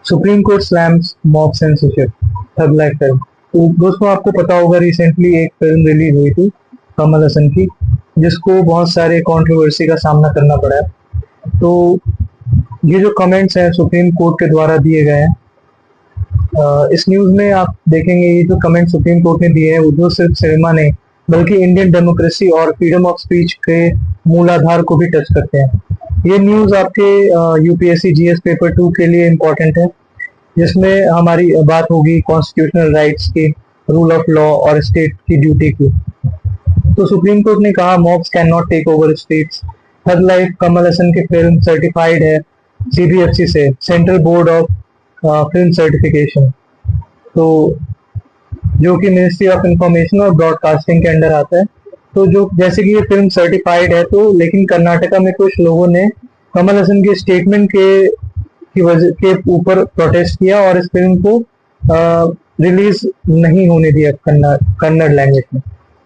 Supreme court slams mob censorship, थग life film. तो दोस्तों आपको पता होगा रिसेंटली एक फिल्म रिलीज हुई थी कमल हसन की, जिसको बहुत सारे कंट्रोवर्सी का सामना करना पड़ा है। तो ये जो कमेंट्स हैं सुप्रीम कोर्ट के द्वारा दिए गए हैं, इस न्यूज में आप देखेंगे ये जो कमेंट सुप्रीम कोर्ट ने दिए हैं वो जो सिर्फ सिनेमा नहीं बल्कि इंडियन डेमोक्रेसी और फ्रीडम ऑफ स्पीच के मूलाधार को भी टच करते हैं। ये न्यूज आपके यूपीएससी जीएस पेपर 2 के लिए इम्पोर्टेंट है, जिसमें हमारी बात होगी कॉन्स्टिट्यूशनल राइट्स की, रूल ऑफ लॉ और स्टेट की ड्यूटी की। तो सुप्रीम कोर्ट ने कहा mobs cannot take over states. Thug life Kamal Haasan की फिल्म सर्टिफाइड है सीबीएफसी से, central board of film certification, तो जो कि मिनिस्ट्री ऑफ इंफॉर्मेशन और ब्रॉडकास्टिंग के अंडर आता है। तो जो जैसे कि ये फिल्म सर्टिफाइड है, तो लेकिन कर्नाटका में कुछ लोगों ने कमल हसन के स्टेटमेंट की वजह के ऊपर प्रोटेस्ट किया और इस फिल्म को रिलीज नहीं होने दिया कन्नड़ लैंग्वेज में।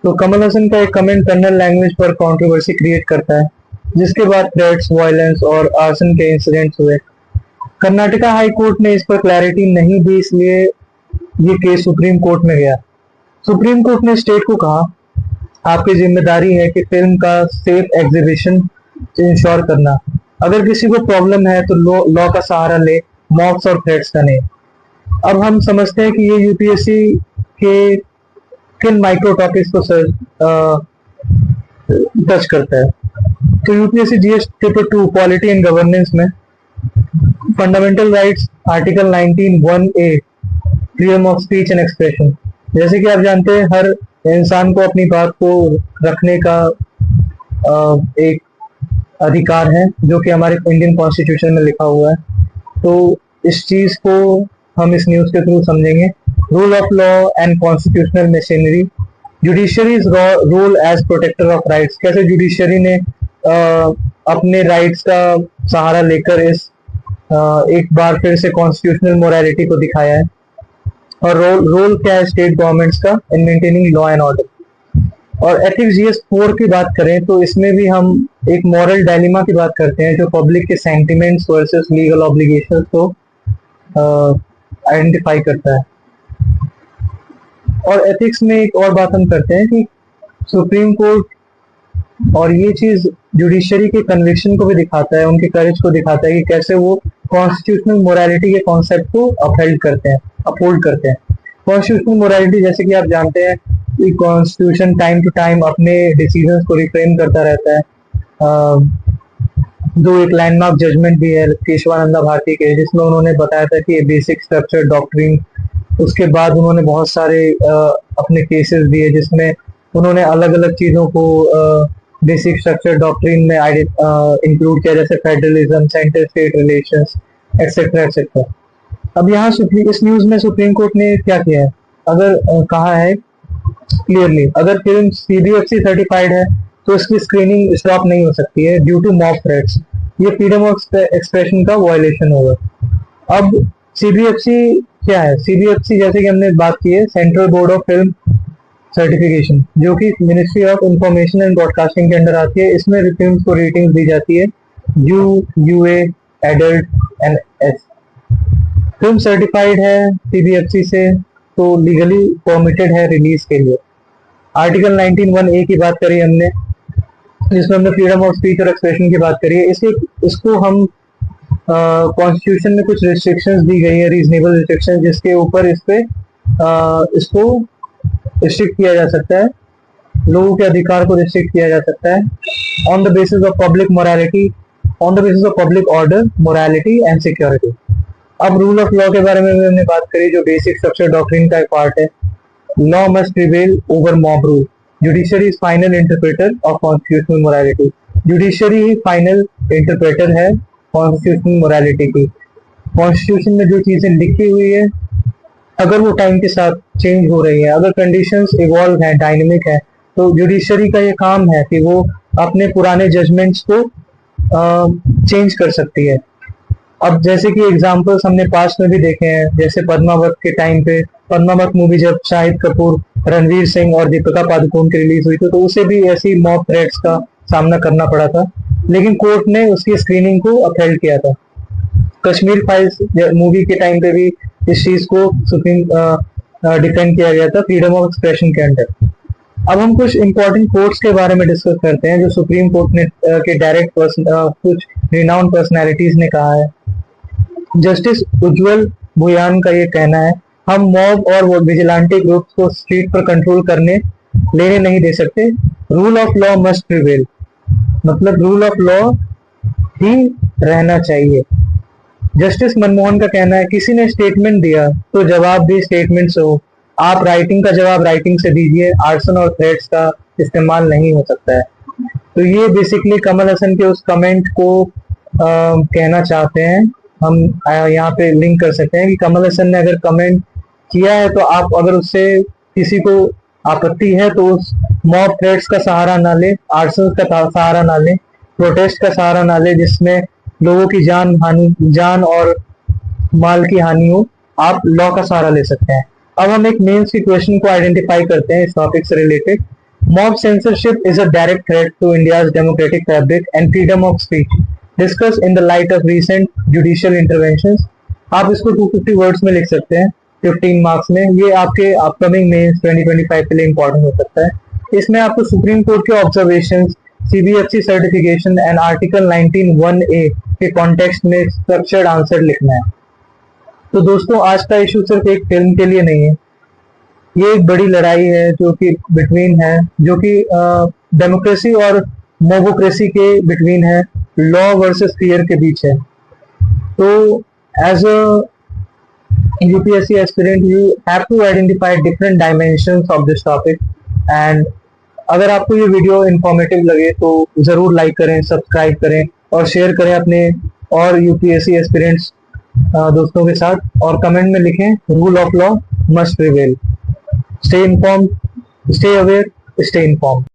तो कमल हसन का एक कमेंट कन्नड़ लैंग्वेज पर कंट्रोवर्सी क्रिएट करता है, जिसके बाद थ्रेट्स, वायलेंस और आर्सन के इंसिडेंट्स हुए। कर्नाटका हाई कोर्ट ने इस पर क्लैरिटी नहीं दी, इसलिए ये केस सुप्रीम कोर्ट में गया। सुप्रीम कोर्ट ने स्टेट को कहा आपकी जिम्मेदारी है कि फिल्म का सेफ एग्जीबिशन इंश्योर करना। अगर किसी को प्रॉब्लम है तो लॉ का सहारा ले, मॉब्स और थ्रेट्स का नहीं। अब हम समझते हैं कि ये यूपीएससी के किन माइक्रो टॉपिक्स को टच करता है। तो UPSC GS paper 2 polity and governance में fundamental rights article 19(1)(a freedom of speech and expression. जैसे कि आप जानते हैं हर इंसान को अपनी बात को रखने का एक अधिकार है, जो कि हमारे इंडियन कॉन्स्टिट्यूशन में लिखा हुआ है। तो इस चीज को हम इस न्यूज के थ्रू समझेंगे। Rule of law and constitutional machinery, judiciary's role as protector of rights. कैसे जुडिशरी ने अपने राइट्स का सहारा लेकर इस एक बार फिर से कॉन्स्टिट्यूशनल मोरालिटी को दिखाया है। और रोल क्या है स्टेट गवर्नमेंट्स का in maintaining law and order. और एथिक्स जीएस 4 की बात करें तो इसमें भी हम एक मॉरल डायलेमा की बात करते हैं, जो पब्लिक के सेंटिमेंट्स वर्सेस लीगल ऑब्लिगेशंस को आइडेंटिफाई करता है। और एथिक्स में एक और बात हम करते हैं कि सुप्रीम कोर्ट, और ये चीज जुडिशरी के कन्विक्शन को भी दिखाता है, उनके करेज को दिखाता है कि कैसे वो कॉन्स्टिट्यूशनल मोरालिटी के कॉन्सेप्ट को अपहोल्ड करते हैं। कॉन्स्टिट्यूशनल मोरालिटी, जैसे कि आप जानते हैं कि कॉन्स्टिट्यूशन टाइम टू टाइम अपने डिसीजंस को रिफ्रेम करता रहता है। जो एक लैंडमार्क जजमेंट भी है केशवानंदा भारती के, जिसमें उन्होंने बताया था कि बेसिक स्ट्रक्चर डॉक्ट्रिन, उसके बाद उन्होंने बहुत सारे अपने केसेस दिए जिसमें उन्होंने अलग अलग चीजों को बेसिक स्ट्रक्चर डॉक्ट्रिन में इंक्लूड किया, जैसे federalism, centre state relations, etcetera etcetera. अब यहाँ इस न्यूज में सुप्रीम कोर्ट ने क्या किया है, अगर कहा है क्लियरली अगर फिल्म सीबीएफसी सर्टिफाइड है तो इसकी स्क्रीनिंग स्टॉप नहीं हो सकती है ड्यू टू मॉब थ्रेट्स। ये फ्रीडम ऑफ एक्सप्रेशन का वायलेशन होगा। अब सीबीएफसी क्या है? सीबीएफसी जैसे कि हमने बात की है central board of film certification, जो कि ministry of information and broadcasting के अंडर आती है। इसमें फिल्म को रेटिंग दी जाती है U, UA, adult and S. Film certified है सीबीएफसी से तो लीगली परमिटेड है रिलीज के लिए। आर्टिकल 19(1)(a की बात करी हमने, जिसमें हमने फ्रीडम ऑफ स्पीच और एक्सप्रेशन की बात करी है। इसको हम कॉन्स्टिट्यूशन में कुछ रिस्ट्रिक्शंस दी गई है, रीजनेबल रिस्ट्रिक्शंस, जिसके ऊपर इसको रिस्ट्रिक्ट किया जा सकता है, लोगों के अधिकार को रिस्ट्रिक्ट किया जा सकता है on the basis of public morality, on the basis of public order, morality and security. अब रूल ऑफ लॉ के बारे में भी हमने बात करी, जो बेसिक स्ट्रक्चर डॉक्ट्रिन का एक पार्ट है। Law must prevail over mob rule. Judiciary is final interpreter of constitutional morality. Judiciary he final interpreter है कॉन्स्टिट्यूशनल मोरालिटी की। कॉन्स्टिट्यूशन में जो चीजें लिखी हुई है, अगर वो टाइम के साथ चेंज हो रही है, अगर कंडीशंस इवॉल्व हैं, डायनेमिक है, तो जुडिशरी का ये काम है कि वो अपने पुराने जजमेंट्स को चेंज कर सकती है। अब जैसे कि एग्जांपल्स हमने पास्ट में भी देखे हैं, जैसे पद्मावत के टाइम पे, पद्मावत मूवी जब शाहिद कपूर, रणवीर सिंह और दीपिका पादुकोण की रिलीज हुई थी, तो उसे भी ऐसी मॉब थ्रेट्स का सामना करना पड़ा था, लेकिन कोर्ट ने उसकी स्क्रीनिंग को अपहेल्ड किया था। कश्मीर फाइल्स मूवी के टाइम पे भी इस चीज को सुप्रीम डिफेंड किया गया था फ्रीडम ऑफ एक्सप्रेशन के अंडर। अब हम कुछ इंपॉर्टेंट कोर्ट्स के बारे में डिस्कस करते हैं जो सुप्रीम कोर्ट ने के डायरेक्ट कुछ रिनाउंड पर्सनैलिटीज ने कहा है। जस्टिस उज्जवल भुयान का ये कहना है, हम मॉब और विजिलेंटे ग्रुप्स को स्ट्रीट पर कंट्रोल करने लेने नहीं दे सकते, rule of law must prevail. मतलब रूल ऑफ लॉ ही रहना चाहिए। जस्टिस मनमोहन का कहना है, किसी ने स्टेटमेंट दिया तो जवाब भी स्टेटमेंट से हो, आप राइटिंग का जवाब राइटिंग से दीजिए, आर्सन और थ्रेड्स का इस्तेमाल नहीं हो सकता है। तो ये बेसिकली कमल हसन के उस कमेंट को कहना चाहते हैं। हम यहाँ पे लिंक कर सकते हैं कि कमल हसन ने अगर कमेंट किया है तो आप अगर उससे किसी को आपत्ति है तो उस मॉब थ्रेड्स का सहारा ना ले, आर्सन का सहारा ना ले, प्रोटेस्ट का सहारा ना ले जिसमें लोगों की जान और माल की हानि हो। आप लॉ का सहारा ले सकते हैं। अब हम एक मेंस की क्वेश्चन को आइडेंटिफाई करते हैं इस टॉपिक से related. Mob censorship is a direct threat to India's democratic fabric and freedom of speech, discuss in the light of recent judicial interventions. आप इसको 250 वर्ड्स में लिख सकते हैं 15 मार्क्स में। ये आपके अपकमिंग मेंस 2025 के लिए इंपॉर्टेंट हो सकता है। इसमें आपको सुप्रीम कोर्ट के observations, CBFC certification and article 19(1)(a) के कॉन्टेक्स्ट में स्ट्रक्चर्ड आंसर लिखना है। तो दोस्तों, आज का इशू सिर्फ एक फिल्म के लिए नहीं है, ये एक बड़ी लड़ाई है जो कि बिटवीन है, जो कि डेमोक्रेसी और मोबोक्रेसी के बिटवीन है, लॉ वर्सेस फियर के बीच है। तो as a UPSC aspirant you have to identify different dimensions of this topic। And अगर आपको ये वीडियो इंफॉर्मेटिव लगे तो जरूर लाइक करें, सब्सक्राइब करें और शेयर करें अपने और UPSC एस्पिरेंट्स दोस्तों के साथ, और कमेंट में लिखें rule of law must prevail. Stay informed, stay aware, stay informed.